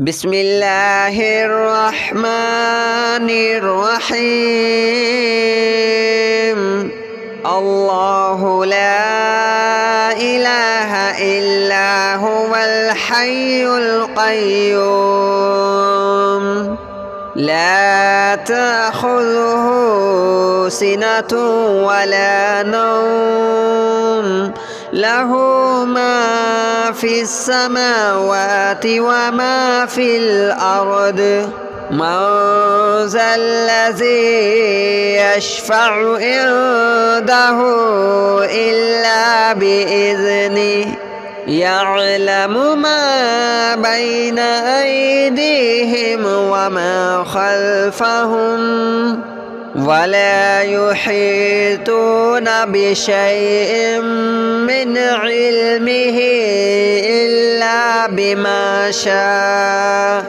بسم الله الرحمن الرحيم. الله لا إله إلا هو الحي القيوم لا تأخذه سنة ولا نوم له ما في السماوات وما في الأرض من ذا الذي يشفع عنده إلا بإذنه يعلم ما بين أيديهم وما خلفهم ولا يحيطون بشيء من علمه إلا بما شاء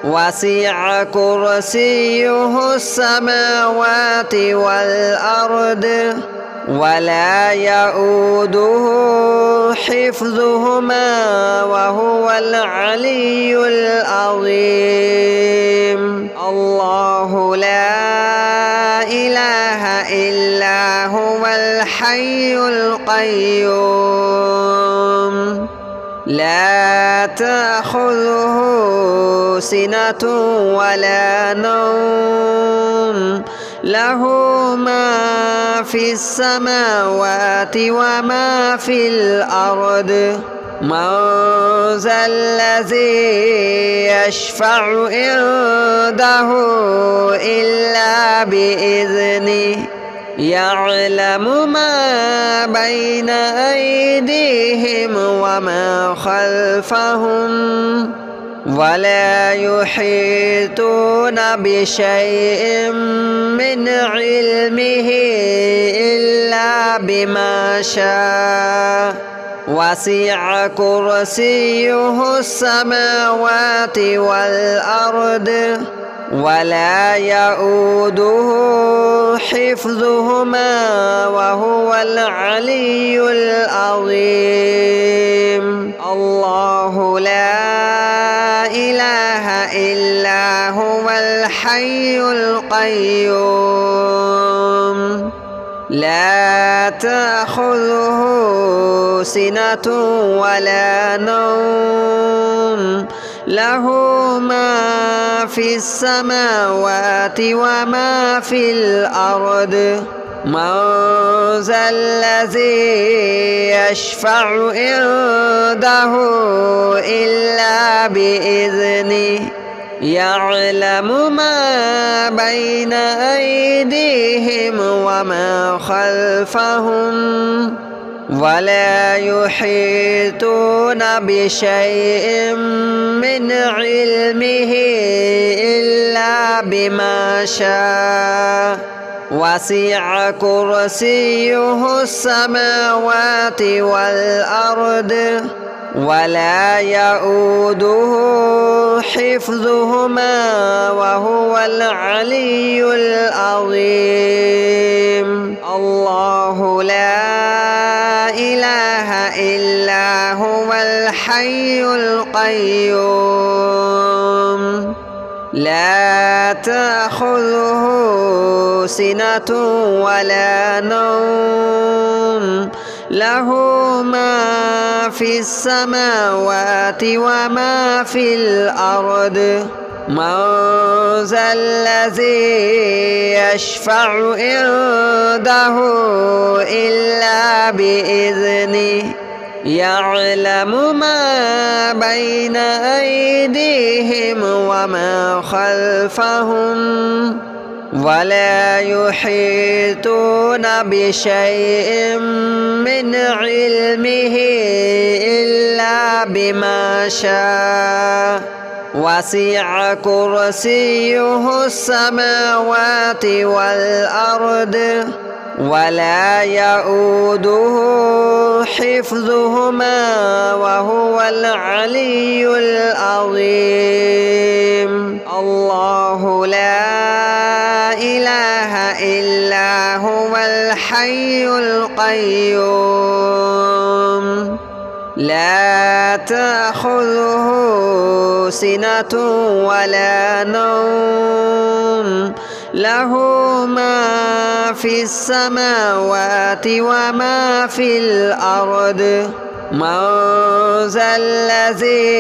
وسع كرسيه السماوات والأرض ولا يؤوده حفظهما وهو العلي العظيم. الله لا إله إلا هو الحي القيوم لا تأخذه سنة ولا نوم له ما في السماوات وما في الأرض من ذا الذي يشفع عنده إلا بإذنه يعلم ما بين أيديهم وما خلفهم ولا يحيطون بشيء من علمه إلا بما شاء وسع كرسيه السماوات والأرض ولا يؤوده حفظهما وهو العلي العظيم. الله لا إله إلا هو الحي القيوم لا تأخذه سنة ولا نوم له ما في السماوات وما في الأرض من ذا الذي يشفع عنده إلا بإذنه يعلم ما بين أيديهم وما خلفهم ولا يحيطون بشيء من علمه إلا بما شاء وسع كرسيه السماوات والأرض ولا يؤوده حفظهما وهو العلي العظيم. الله لا إله إلا هو الحي القيوم لا تأخذه سنة ولا نوم له ما في السماوات وما في الأرض من ذا الذي يشفع عنده إلا بإذنه يعلم ما بين أيديهم وما خلفهم ولا يحيطون بشيء من علمه إلا بما شاء وسع كرسيه السماوات والأرض ولا يؤوده حفظهما وهو العلي العظيم. الله لا إله إلا هو الحي القيوم لا تأخذه سنة ولا نوم له ما في السماوات وما في الأرض من ذا الذي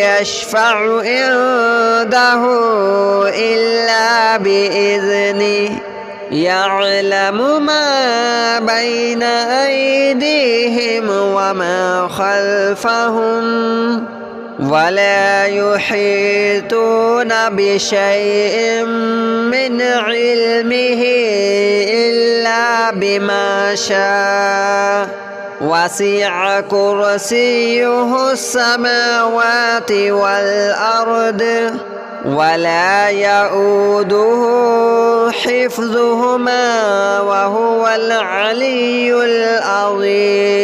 يشفع عنده إلا بإذنه يعلم ما بين أيديهم وما خلفهم ولا يحيطون بشيء من علمه إلا بما شاء وسع كرسيه السماوات والأرض ولا يؤوده حفظهما وهو العلي العظيم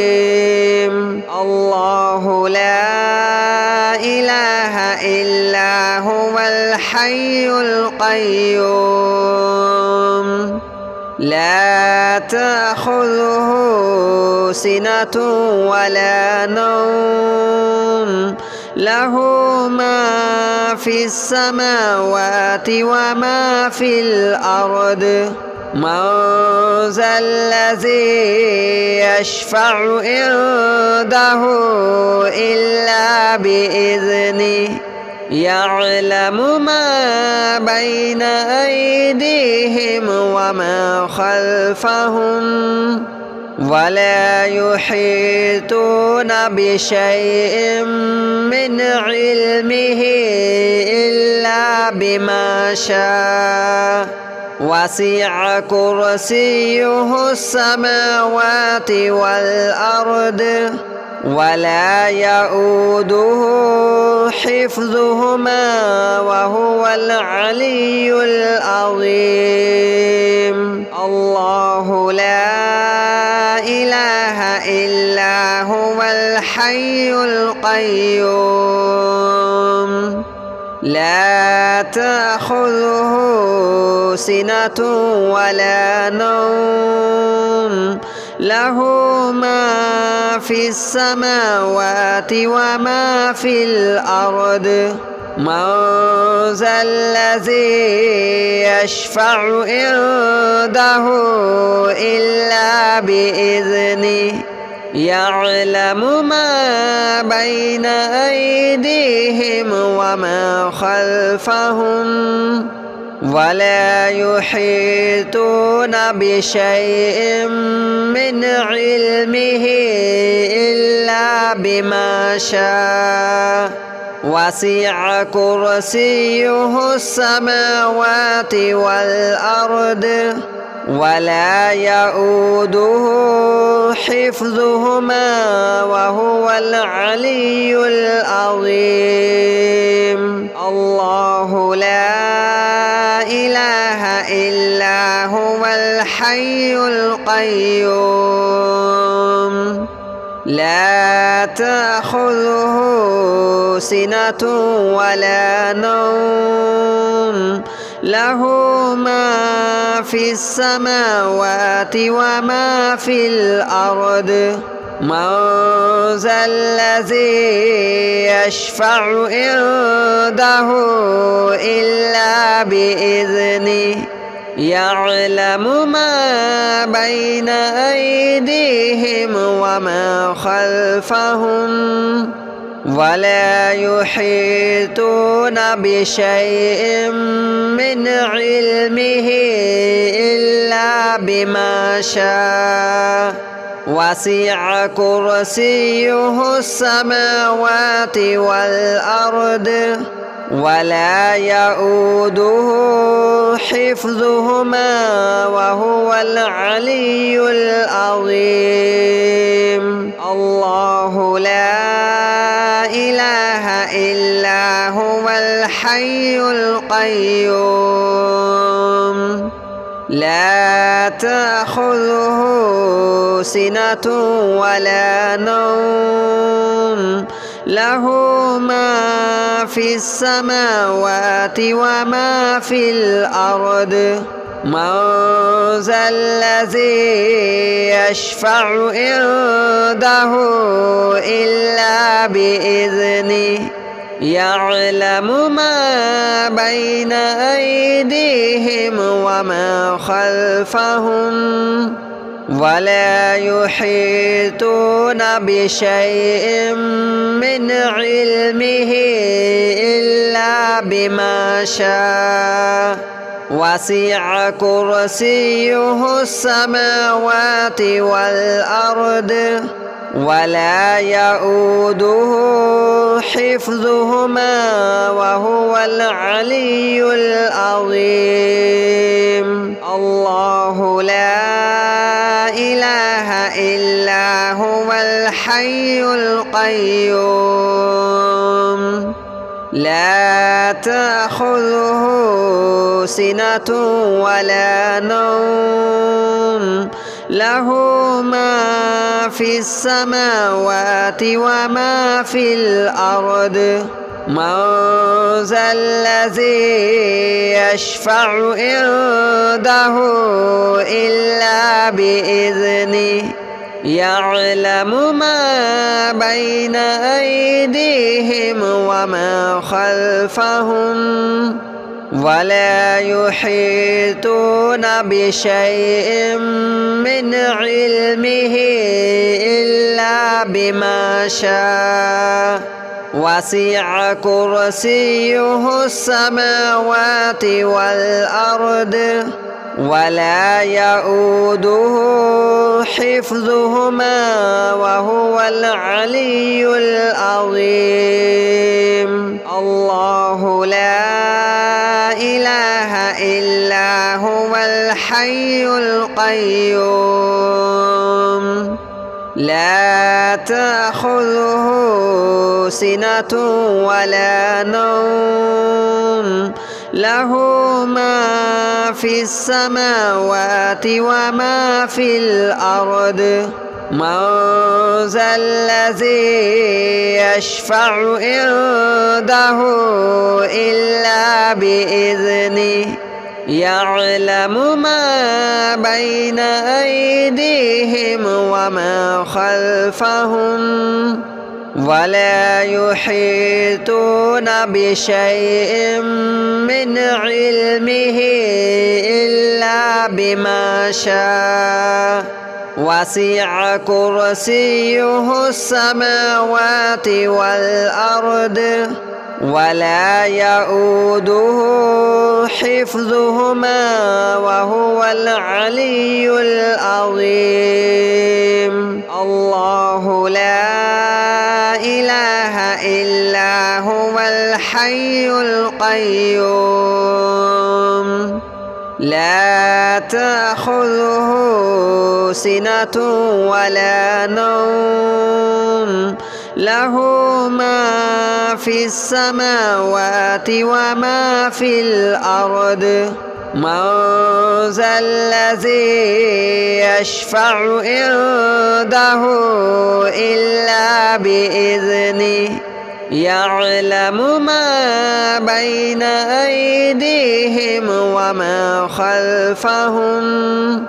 الله لا إله إلا هو الحي القيوم لا تأخذه سنة ولا نوم له ما في السماوات وما في الأرض من ذا الذي يشفع عنده إلا بإذنه يعلم ما بين أيديهم وما خلفهم ولا يحيطون بشيء من علمه إلا بما شاء وسع كرسيه السماوات والأرض ولا يؤوده حفظهما وهو العلي العظيم الله لا إله إلا هو الحي القيوم لا تأخذه سنة ولا نوم له ما في السماوات وما في الأرض من ذا الذي يشفع عنده إلا بإذنه يعلم ما بين أيديهم وما خلفهم ولا يحيطون بشيء من علمه إلا بما شاء وسع كرسيه السماوات والأرض ولا يؤوده حفظهما وهو العلي العظيم الله لا إله إلا هو الحي القيوم لا تأخذه سنة ولا نوم له ما في السماوات وما في الأرض من ذا الذي يشفع عنده إلا بإذنه يعلم ما بين أيديهم وما خلفهم ولا يحيطون بشيء من علمه إلا بما شاء وسع كرسيه السماوات والأرض ولا يؤوده حفظهما وهو العلي العظيم الله لا إله إلا هو الحي القيوم لا تأخذه سنة ولا نوم له ما في السماوات وما في الأرض من ذا الذي يشفع عنده إلا بإذنه يعلم ما بين أيديهم وما خلفهم ولا يحيطون بشيء من علمه إلا بما شاء وسع كرسيه السماوات والأرض ولا يؤوده حفظهما وهو العلي العظيم. الله لا إله إلا هو الحي القيوم لا تأخذه سنة ولا نوم له ما في السماوات وما في الأرض من ذا الذي يشفع عنده إلا بإذنه يعلم ما بين أيديهم وما خلفهم ولا يحيطون بشيء من علمه إلا بما شاء وسع كرسيه السماوات والأرض ولا يؤوده حفظهما وهو العلي العظيم. الله لا إله إلا هو الحي القيوم لا تأخذه سنة ولا نوم له ما في السماوات وما في الأرض من ذا الذي يشفع عنده إلا بإذنه يعلم ما بين أيديهم وما خلفهم ولا يحيطون بشيء من علمه إلا بما شاء وسع كرسيه السماوات والأرض ولا يؤوده حفظهما وهو العلي العظيم. الله لا إله إلا هو الحي القيوم لا تأخذه سنة ولا نوم له ما في السماوات وما في الأرض من ذا الذي يشفع عنده إلا بإذنه يعلم ما بين أيديهم وما خلفهم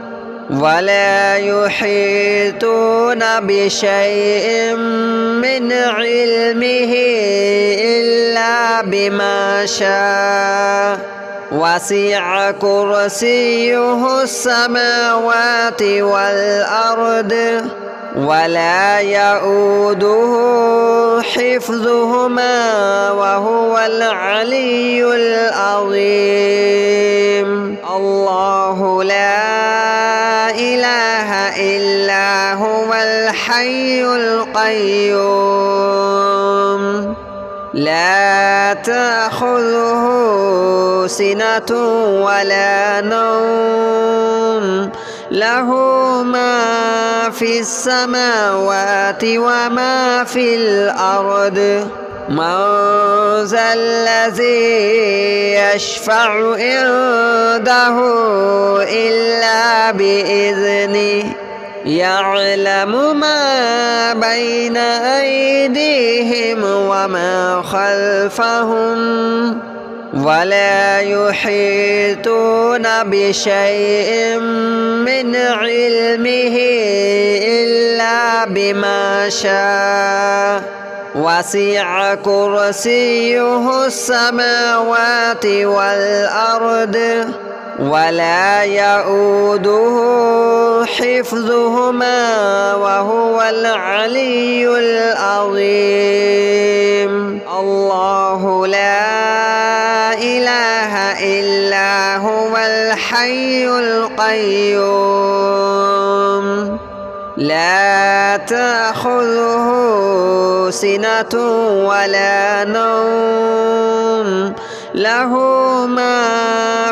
ولا يحيطون بشيء من علمه إلا بما شاء وسع كرسيه السماوات والأرض ولا يؤوده حفظهما وهو العلي العظيم. الله لا إله إلا هو الحي القيوم لا تأخذه سنة ولا نوم له ما في السماوات وما في الأرض من ذا الذي يشفع عنده إلا بإذنه يعلم ما بين أيديهم وما خلفهم ولا يحيطون بشيء من علمه إلا بما شاء وسع كرسيه السماوات والأرض ولا يؤوده حفظهما وهو العلي العظيم. الله لا إله إلا هو الحي القيوم لا تأخذه سنة ولا نوم له ما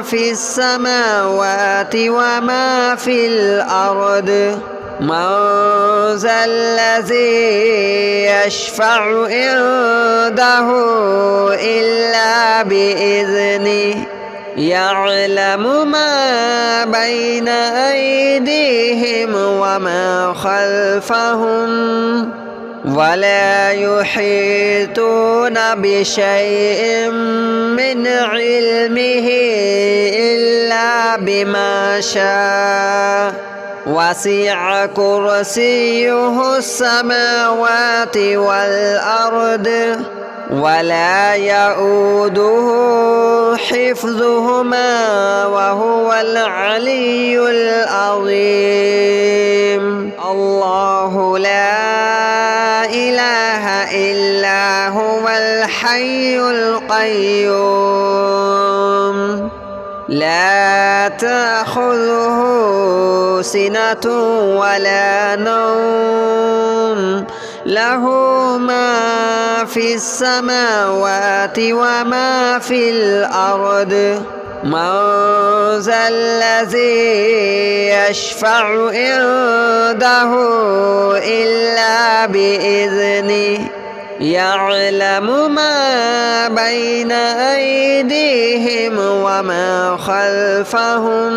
في السماوات وما في الأرض. من ذا الذي يشفع عنده إلا بإذنه يعلم ما بين أيديهم وما خلفهم ولا يحيطون بشيء من علمه إلا بما شاء. وسع كرسيه السماوات والأرض ولا يؤوده حفظهما وهو العلي العظيم. الله لا إله إلا هو الحي القيوم لا تأخذه سنة ولا نوم له ما في السماوات وما في الأرض. من ذا الذي يشفع عنده إلا بإذنه يعلم ما بين أيديهم وما خلفهم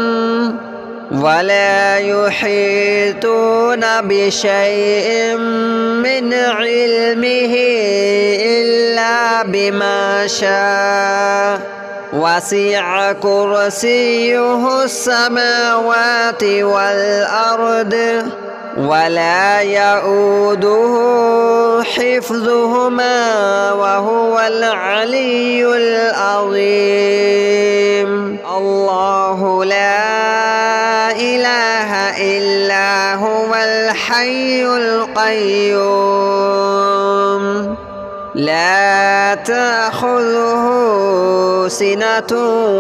ولا يحيطون بشيء من علمه إلا بما شاء. وسع كرسيه السماوات والأرض ولا يؤوده حفظهما وهو العلي العظيم. الله لا إله إلا هو الحي القيوم لا تأخذه سنة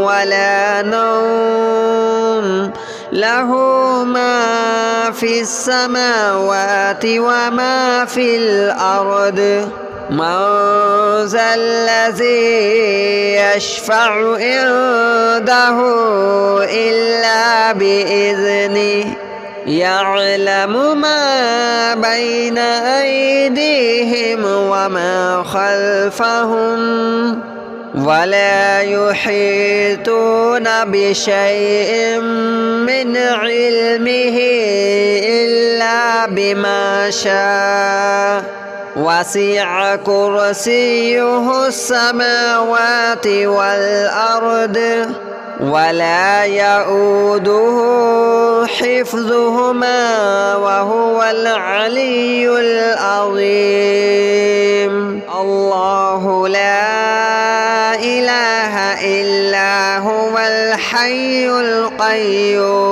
ولا نوم له ما في السماوات وما في الأرض. من ذا الذي يشفع عنده إلا بإذنه يعلم ما بين أيديهم وما خلفهم ولا يحيطون بشيء من علمه إلا بما شاء. وسع كرسيه السماوات والأرض ولا يؤوده حفظهما وهو العلي العظيم. الله لا إله إلا هو الحي القيوم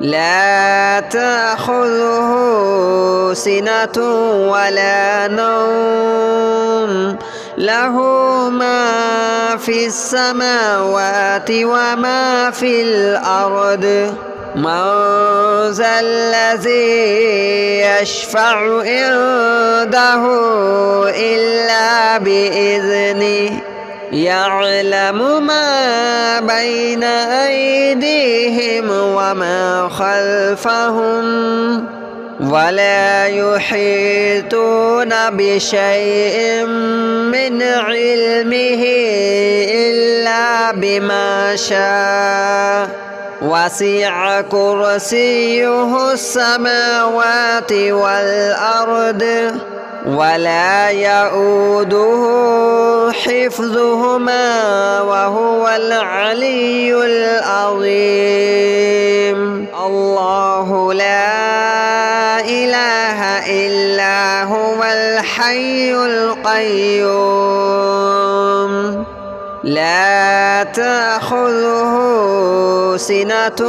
لا تأخذه سنة ولا نوم له ما في السماوات وما في الأرض. من ذا الذي يشفع عنده إلا بإذنه يعلم ما بين أيديهم وما خلفهم ولا يحيطون بشيء من علمه إلا بما شاء. وسع كرسيه السماوات والأرض ولا يؤوده حفظهما وهو العلي العظيم. الله لا إله إلا هو الحي القيوم لا تأخذه سنة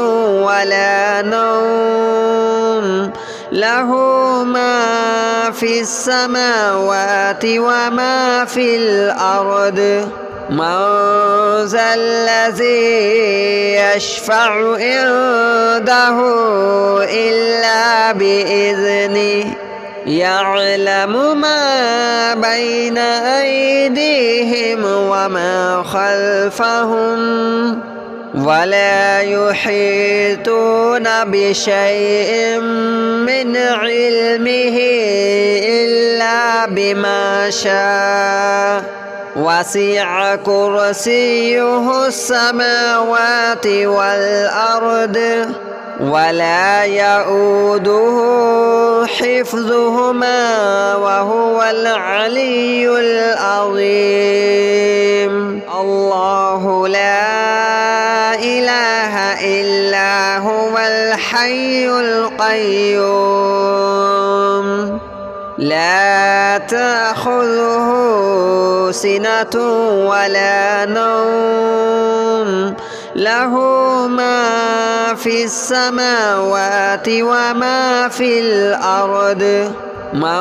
ولا نوم له ما في السماوات وما في الأرض. من ذا الذي يشفع عنده إلا بإذنه يعلم ما بين أيديهم وما خلفهم ولا يحيطون بشيء من علمه إلا بما شاء. وسع كرسيه السماوات والأرض ولا يؤوده حفظهما وهو العلي العظيم. الله لا إله إلا هو الحي القيوم لا تأخذه سنة ولا نوم له ما في السماوات وما في الأرض. من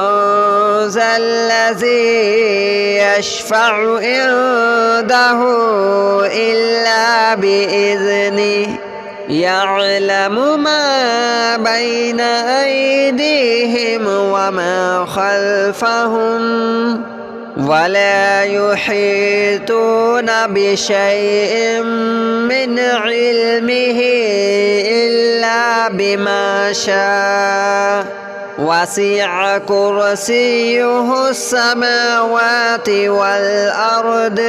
ذا الذي يشفع عنده إلا بإذنه يعلم ما بين أيديهم وما خلفهم ولا يحيطون بشيء من علمه إلا بما شاء. وسع كرسيه السماوات والأرض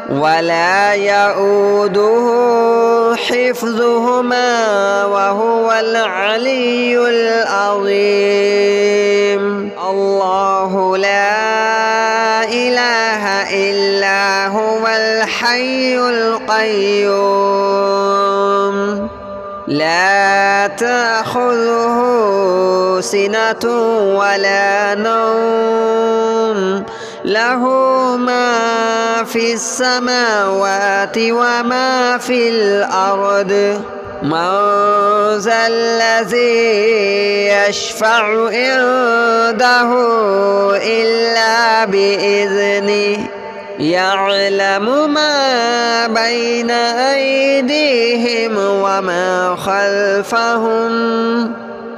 ولا يؤوده حفظهما وهو العلي العظيم. الله لا إله إلا هو الحي القيوم لا تأخذه سنة ولا نوم له ما في السماوات وما في الأرض. من ذا الذي يشفع عنده إلا بإذنه يعلم ما بين أيديهم وما خلفهم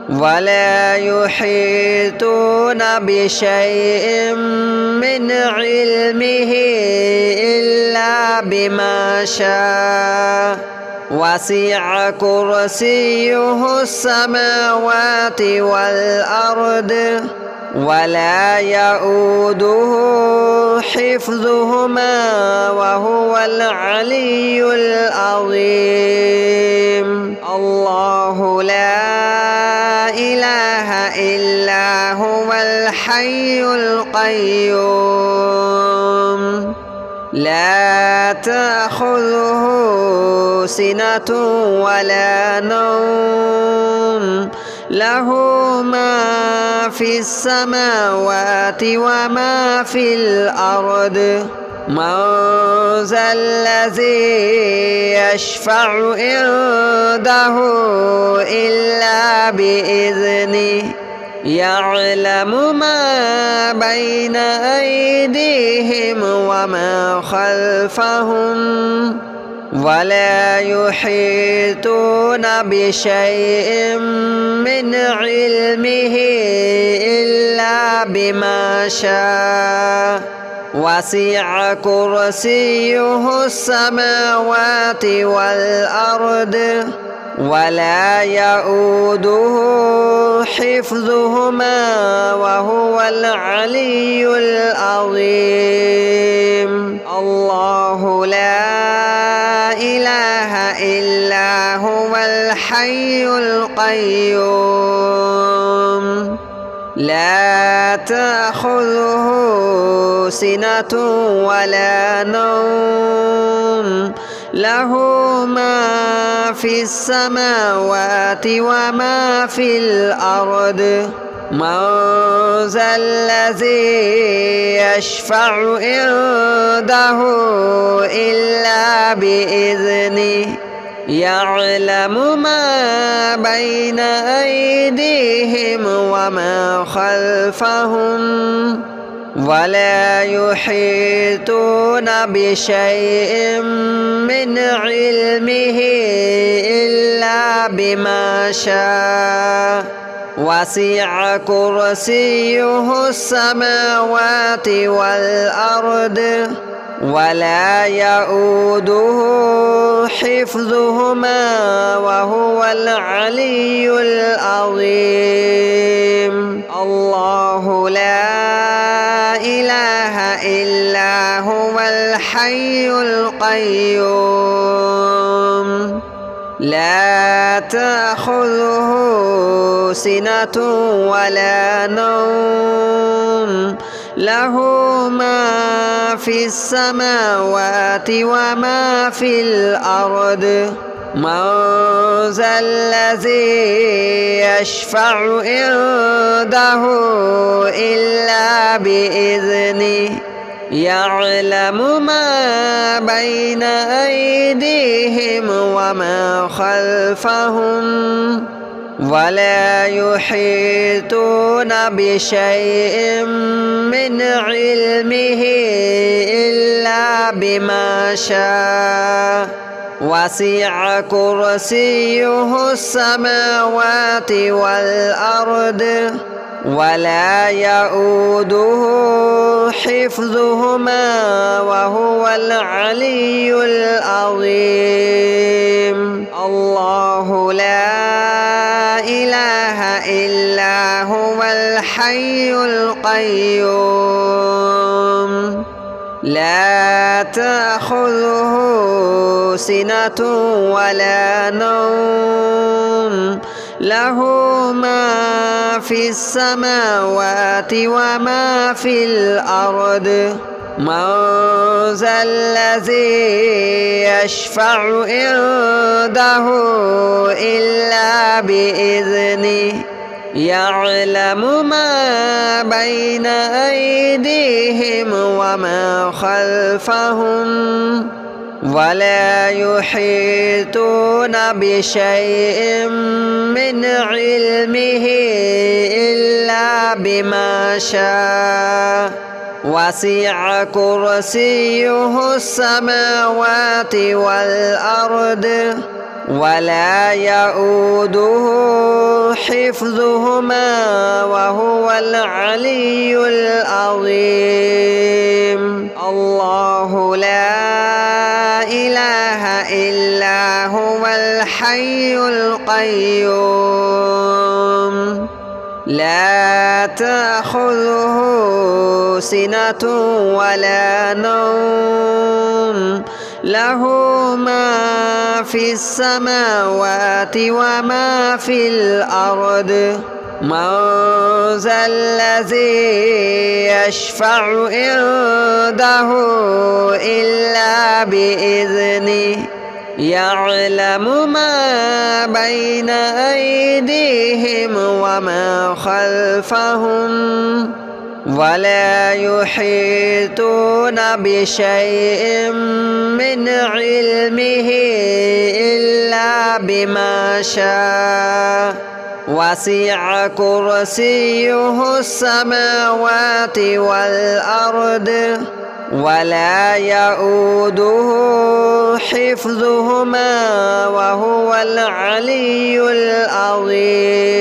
ولا يحيطون بشيء من علمه إلا بما شاء. وسع كرسيه السماوات والأرض ولا يؤوده حفظهما وهو العلي العظيم. الله لا إله إلا هو الحي القيوم لا تأخذه سنة ولا نوم له ما في السماوات وما في الأرض. من ذا الذي يشفع عنده إلا بإذنه يعلم ما بين أيديهم وما خلفهم ولا يحيطون بشيء من علمه إلا بما شاء. وسع كرسيه السماوات والأرض ولا يؤوده حفظهما وهو العلي العظيم. الله لا إله إلا هو الحي القيوم لا تأخذه سنة ولا نوم له ما في السماوات وما في الأرض من ذا الذي يشفع عنده إلا بإذنه يعلم ما بين أيديهم وما خلفهم ولا يحيطون بشيء من علمه إلا بما شاء وسع كرسيه السماوات والأرض ولا يؤوده حفظهما وهو العلي العظيم الله لا إله إلا هو الحي القيوم لا تأخذه سنة ولا نوم له ما في السماوات وما في الأرض من ذا الذي يشفع عنده إلا بإذنه يعلم ما بين أيديهم وما خلفهم ولا يحيطون بشيء من علمه إلا بما شاء وسع كرسيه السماوات والأرض ولا يؤوده حفظهما وهو العلي العظيم الله لا إله إلا هو الحي القيوم لا تأخذه سنة ولا نوم له ما في السماوات وما في الأرض من ذا الذي يشفع عنده إلا بإذنه يعلم ما بين أيديهم وما خلفهم ولا يحيطون بشيء من علمه إلا بما شاء وسع كرسيه السماوات والأرض ولا يؤوده حفظهما وهو العلي العظيم الله لا إله إلا هو الحي القيوم لا تأخذه سنة ولا نوم له ما في السماوات وما في الأرض من ذا الذي يشفع عنده إلا بإذنه يعلم ما بين أيديهم وما خلفهم ولا يحيطون بشيء من علمه إلا بما شاء وسع كرسيه السماوات والأرض ولا يؤوده حفظهما وهو العلي العظيم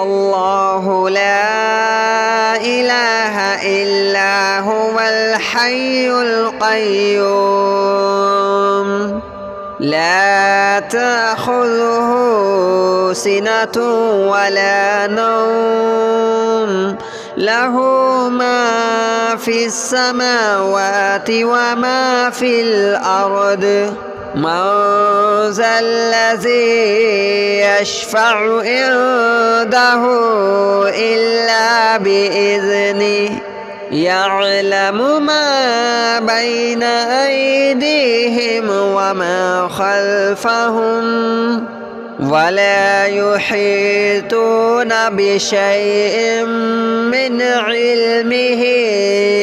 الله لا إله إلا هو الحي القيوم لا تأخذه سنة ولا نوم له ما في السماوات وما في الأرض من ذا الذي يشفع عنده إلا بإذنه يعلم ما بين أيديهم وما خلفهم ولا يحيطون بشيء من علمه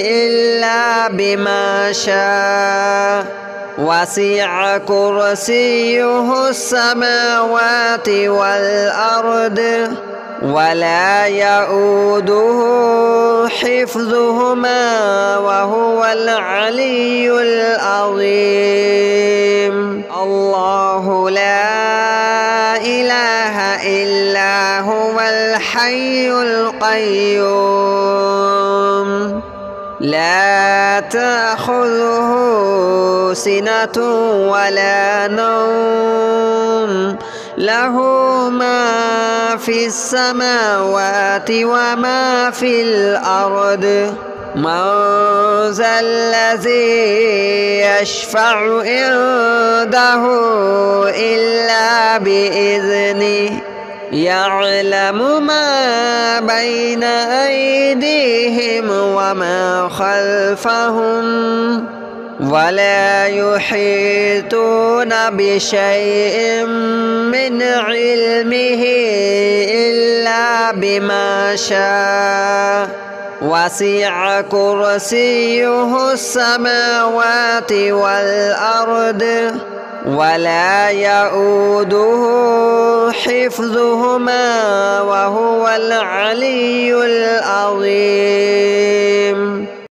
إلا بما شاء وسع كرسيه السماوات والأرض ولا يؤوده حفظهما وهو العلي العظيم. الله لا إله إلا هو الحي القيوم لا تأخذه سنة ولا نوم له ما في السماوات وما في الأرض من ذا الذي يشفع عنده إلا بإذنه يعلم ما بين أيديهم وما خلفهم ولا يحيطون بشيء من علمه إلا بما شاء وسع كرسيه السماوات والأرض ولا يؤوده حفظهما وهو العلي العظيم.